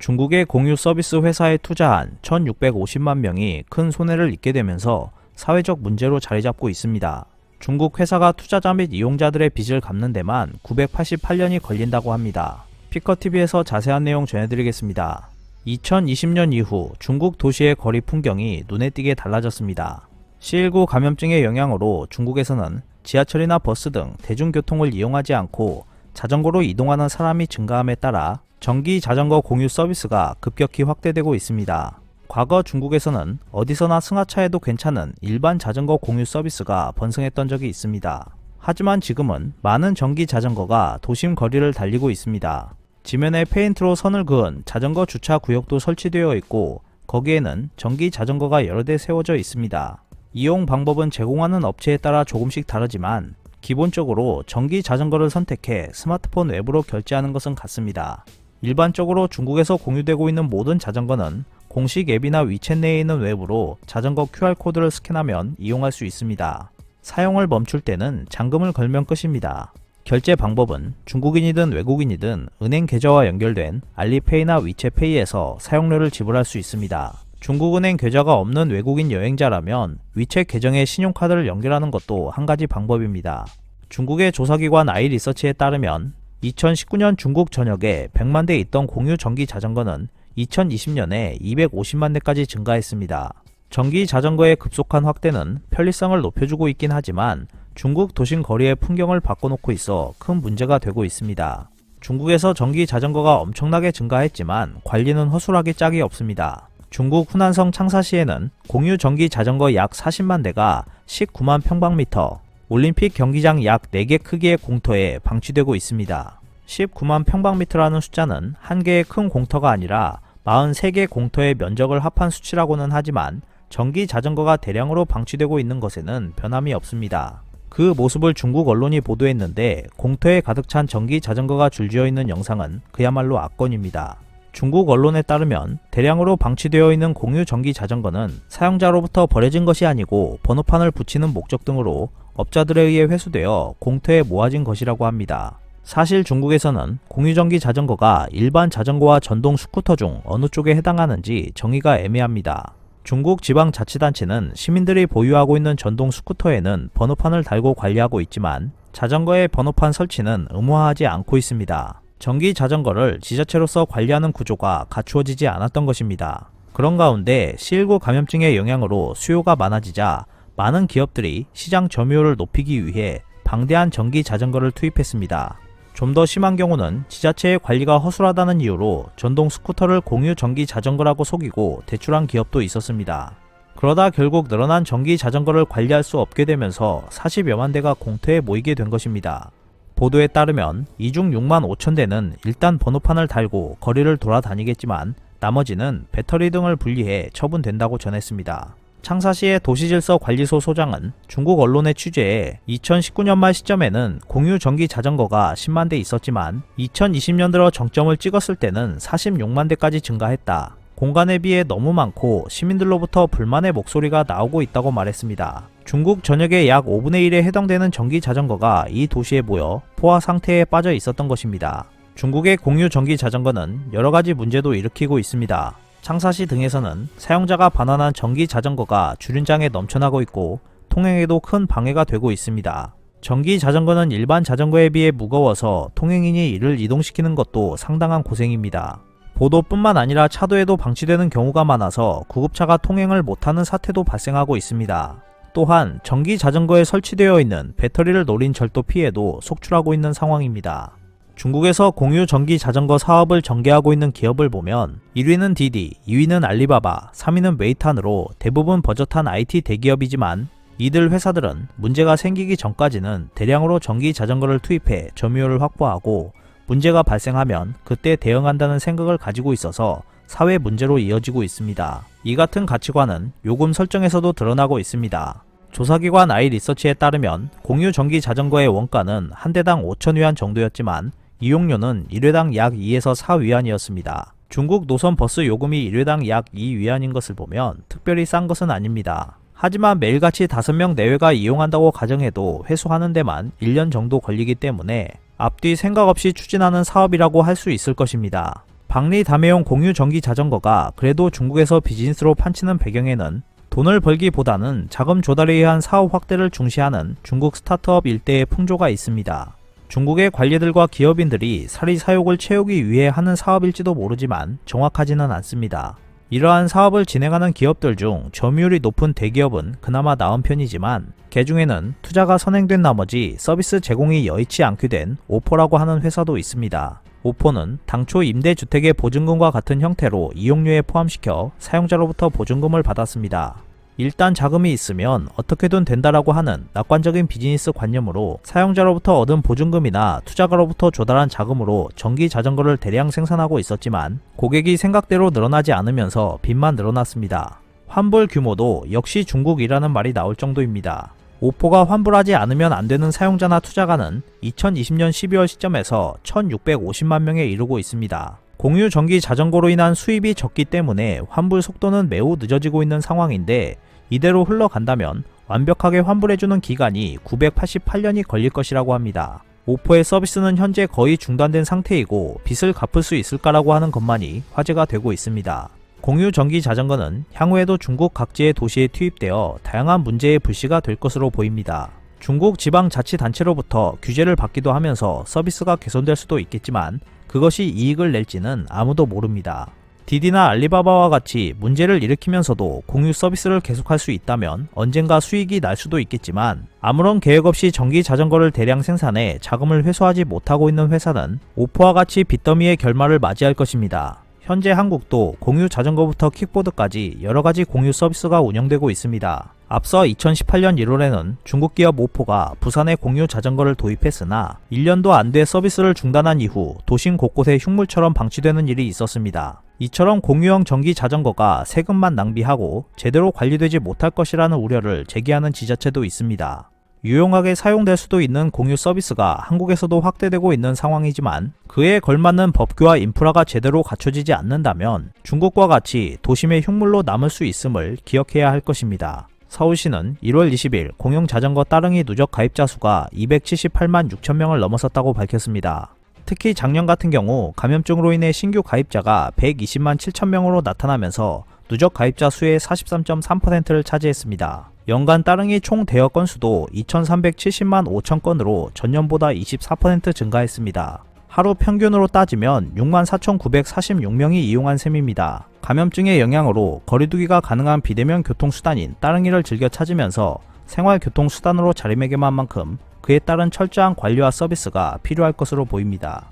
중국의 공유 서비스 회사에 투자한 1650만 명이 큰 손해를 입게 되면서 사회적 문제로 자리 잡고 있습니다. 중국 회사가 투자자 및 이용자들의 빚을 갚는 데만 988년이 걸린다고 합니다. 피커TV에서 자세한 내용 전해드리겠습니다. 2020년 이후 중국 도시의 거리 풍경이 눈에 띄게 달라졌습니다. C19 감염증의 영향으로 중국에서는 지하철이나 버스 등 대중교통을 이용하지 않고 자전거로 이동하는 사람이 증가함에 따라 전기 자전거 공유 서비스가 급격히 확대되고 있습니다. 과거 중국에서는 어디서나 승하차해도 괜찮은 일반 자전거 공유 서비스가 번성했던 적이 있습니다. 하지만 지금은 많은 전기 자전거가 도심 거리를 달리고 있습니다. 지면에 페인트로 선을 그은 자전거 주차 구역도 설치되어 있고 거기에는 전기 자전거가 여러 대 세워져 있습니다. 이용 방법은 제공하는 업체에 따라 조금씩 다르지만 기본적으로 전기 자전거를 선택해 스마트폰 앱으로 결제하는 것은 같습니다. 일반적으로 중국에서 공유되고 있는 모든 자전거는 공식 앱이나 위챗 내에 있는 웹으로 자전거 QR코드를 스캔하면 이용할 수 있습니다. 사용을 멈출 때는 잠금을 걸면 끝입니다. 결제 방법은 중국인이든 외국인이든 은행 계좌와 연결된 알리페이나 위챗페이에서 사용료를 지불할 수 있습니다. 중국은행 계좌가 없는 외국인 여행자라면 위챗 계정에 신용카드를 연결하는 것도 한 가지 방법입니다. 중국의 조사기관 아이리서치에 따르면 2019년 중국 전역에 100만 대 있던 공유 전기 자전거는 2020년에 250만 대까지 증가했습니다. 전기 자전거의 급속한 확대는 편리성을 높여주고 있긴 하지만 중국 도심 거리의 풍경을 바꿔놓고 있어 큰 문제가 되고 있습니다. 중국에서 전기 자전거가 엄청나게 증가했지만 관리는 허술하게 짝이 없습니다. 중국 후난성 창사시에는 공유 전기 자전거 약 40만 대가 19만 평방미터, 올림픽 경기장 약 4개 크기의 공터에 방치되고 있습니다. 19만 평방미터라는 숫자는 한 개의 큰 공터가 아니라 43개 공터의 면적을 합한 수치라고는 하지만 전기 자전거가 대량으로 방치되고 있는 것에는 변함이 없습니다. 그 모습을 중국 언론이 보도했는데 공터에 가득 찬 전기 자전거가 줄지어 있는 영상은 그야말로 압권입니다. 중국 언론에 따르면 대량으로 방치되어 있는 공유 전기 자전거는 사용자로부터 버려진 것이 아니고 번호판을 붙이는 목적 등으로 업자들에 의해 회수되어 공터에 모아진 것이라고 합니다. 사실 중국에서는 공유전기 자전거가 일반 자전거와 전동 스쿠터 중 어느 쪽에 해당하는지 정의가 애매합니다. 중국 지방자치단체는 시민들이 보유하고 있는 전동 스쿠터에는 번호판을 달고 관리하고 있지만 자전거의 번호판 설치는 의무화하지 않고 있습니다. 전기 자전거를 지자체로서 관리하는 구조가 갖추어지지 않았던 것입니다. 그런 가운데 C19 감염증의 영향으로 수요가 많아지자 많은 기업들이 시장 점유율을 높이기 위해 방대한 전기 자전거를 투입했습니다. 좀 더 심한 경우는 지자체의 관리가 허술하다는 이유로 전동 스쿠터를 공유 전기 자전거라고 속이고 대출한 기업도 있었습니다. 그러다 결국 늘어난 전기 자전거를 관리할 수 없게 되면서 40여만 대가 공터에 모이게 된 것입니다. 보도에 따르면 이 중 6만 5천 대는 일단 번호판을 달고 거리를 돌아다니겠지만 나머지는 배터리 등을 분리해 처분된다고 전했습니다. 창사시의 도시질서관리소 소장은 중국 언론의 취재에 2019년 말 시점에는 공유 전기 자전거가 10만 대 있었지만 2020년 들어 정점을 찍었을 때는 46만 대까지 증가했다. 공간에 비해 너무 많고 시민들로부터 불만의 목소리가 나오고 있다고 말했습니다. 중국 전역의 약 5분의 1에 해당되는 전기 자전거가 이 도시에 모여 포화 상태에 빠져 있었던 것입니다. 중국의 공유 전기 자전거는 여러가지 문제도 일으키고 있습니다. 창사시 등에서는 사용자가 반환한 전기 자전거가 주륜장에 넘쳐나고 있고 통행에도 큰 방해가 되고 있습니다. 전기 자전거는 일반 자전거에 비해 무거워서 통행인이 이를 이동시키는 것도 상당한 고생입니다. 보도뿐만 아니라 차도에도 방치되는 경우가 많아서 구급차가 통행을 못하는 사태도 발생하고 있습니다. 또한 전기 자전거에 설치되어 있는 배터리를 노린 절도 피해도 속출하고 있는 상황입니다. 중국에서 공유 전기 자전거 사업을 전개하고 있는 기업을 보면 1위는 디디, 2위는 알리바바, 3위는 메이탄으로 대부분 버젓한 IT 대기업이지만 이들 회사들은 문제가 생기기 전까지는 대량으로 전기 자전거를 투입해 점유율을 확보하고 문제가 발생하면 그때 대응한다는 생각을 가지고 있어서 사회 문제로 이어지고 있습니다. 이 같은 가치관은 요금 설정에서도 드러나고 있습니다. 조사기관 아이리서치에 따르면 공유 전기 자전거의 원가는 한 대당 5,000위안 정도였지만 이용료는 1회당 약 2에서 4위안이었습니다. 중국 노선 버스 요금이 1회당 약 2위안인 것을 보면 특별히 싼 것은 아닙니다. 하지만 매일같이 5명 내외가 이용한다고 가정해도 회수하는 데만 1년 정도 걸리기 때문에 앞뒤 생각 없이 추진하는 사업이라고 할 수 있을 것입니다. 박리 다매용 공유 전기 자전거가 그래도 중국에서 비즈니스로 판치는 배경에는 돈을 벌기보다는 자금 조달에 의한 사업 확대를 중시하는 중국 스타트업 일대의 풍조가 있습니다. 중국의 관리들과 기업인들이 사리 사욕을 채우기 위해 하는 사업일지도 모르지만 정확하지는 않습니다. 이러한 사업을 진행하는 기업들 중 점유율이 높은 대기업은 그나마 나은 편이지만 개중에는 투자가 선행된 나머지 서비스 제공이 여의치 않게 된 오포라고 하는 회사도 있습니다. 오포는 당초 임대주택의 보증금과 같은 형태로 이용료에 포함시켜 사용자로부터 보증금을 받았습니다. 일단 자금이 있으면 어떻게든 된다라고 하는 낙관적인 비즈니스 관념으로 사용자로부터 얻은 보증금이나 투자가로부터 조달한 자금으로 전기 자전거를 대량 생산하고 있었지만 고객이 생각대로 늘어나지 않으면서 빚만 늘어났습니다. 환불 규모도 역시 중국이라는 말이 나올 정도입니다. 오포가 환불하지 않으면 안 되는 사용자나 투자가는 2020년 12월 시점에서 1650만 명에 이르고 있습니다. 공유 전기 자전거로 인한 수입이 적기 때문에 환불 속도는 매우 늦어지고 있는 상황인데 이대로 흘러간다면 완벽하게 환불해주는 기간이 988년이 걸릴 것이라고 합니다. 오포의 서비스는 현재 거의 중단된 상태이고 빚을 갚을 수 있을까라고 하는 것만이 화제가 되고 있습니다. 공유 전기 자전거는 향후에도 중국 각지의 도시에 투입되어 다양한 문제의 불씨가 될 것으로 보입니다. 중국 지방자치단체로부터 규제를 받기도 하면서 서비스가 개선될 수도 있겠지만 그것이 이익을 낼지는 아무도 모릅니다. 디디나 알리바바와 같이 문제를 일으키면서도 공유 서비스를 계속할 수 있다면 언젠가 수익이 날 수도 있겠지만 아무런 계획 없이 전기 자전거를 대량 생산해 자금을 회수하지 못하고 있는 회사는 오포와 같이 빚더미의 결말을 맞이할 것입니다. 현재 한국도 공유 자전거부터 킥보드까지 여러가지 공유 서비스가 운영되고 있습니다. 앞서 2018년 1월에는 중국 기업 오포가 부산에 공유 자전거를 도입했으나 1년도 안 돼 서비스를 중단한 이후 도심 곳곳에 흉물처럼 방치되는 일이 있었습니다. 이처럼 공유형 전기 자전거가 세금만 낭비하고 제대로 관리되지 못할 것이라는 우려를 제기하는 지자체도 있습니다. 유용하게 사용될 수도 있는 공유 서비스가 한국에서도 확대되고 있는 상황이지만 그에 걸맞는 법규와 인프라가 제대로 갖춰지지 않는다면 중국과 같이 도심의 흉물로 남을 수 있음을 기억해야 할 것입니다. 서울시는 1월 20일 공용 자전거 따릉이 누적 가입자 수가 278만 6천 명을 넘어섰다고 밝혔습니다. 특히 작년 같은 경우 감염증으로 인해 신규 가입자가 120만 7천 명으로 나타나면서 누적 가입자 수의 43.3%를 차지했습니다. 연간 따릉이 총 대여 건수도 2,370만 5천 건으로 전년보다 24% 증가했습니다. 하루 평균으로 따지면 64,946명이 이용한 셈입니다. 감염증의 영향으로 거리두기가 가능한 비대면 교통수단인 따릉이를 즐겨 찾으면서 생활교통수단으로 자리매김한 만큼 그에 따른 철저한 관리와 서비스가 필요할 것으로 보입니다.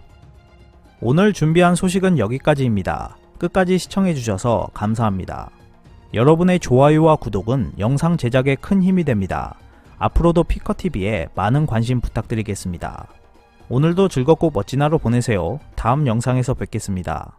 오늘 준비한 소식은 여기까지입니다. 끝까지 시청해주셔서 감사합니다. 여러분의 좋아요와 구독은 영상 제작에 큰 힘이 됩니다. 앞으로도 피커TV에 많은 관심 부탁드리겠습니다. 오늘도 즐겁고 멋진 하루 보내세요. 다음 영상에서 뵙겠습니다.